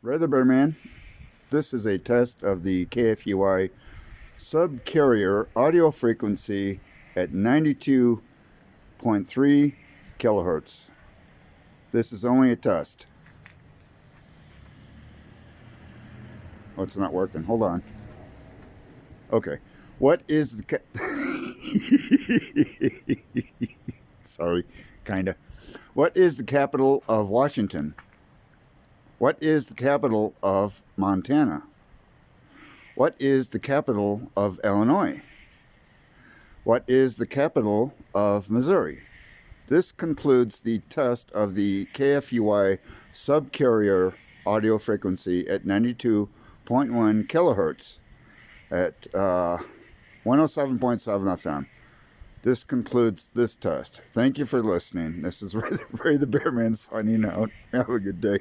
Ray the Bearman. This is a test of the KFUY subcarrier audio frequency at 92.3 kilohertz. This is only a test. Oh, it's not working. Hold on. Okay. What is the Sorry, kinda. What is the capital of Washington? What is the capital of Montana? What is the capital of Illinois? What is the capital of Missouri? This concludes the test of the KFUY subcarrier audio frequency at 92.1 kilohertz at 107.7 FM. This concludes this test. Thank you for listening. This is Ray the Bearman signing out. Have a good day.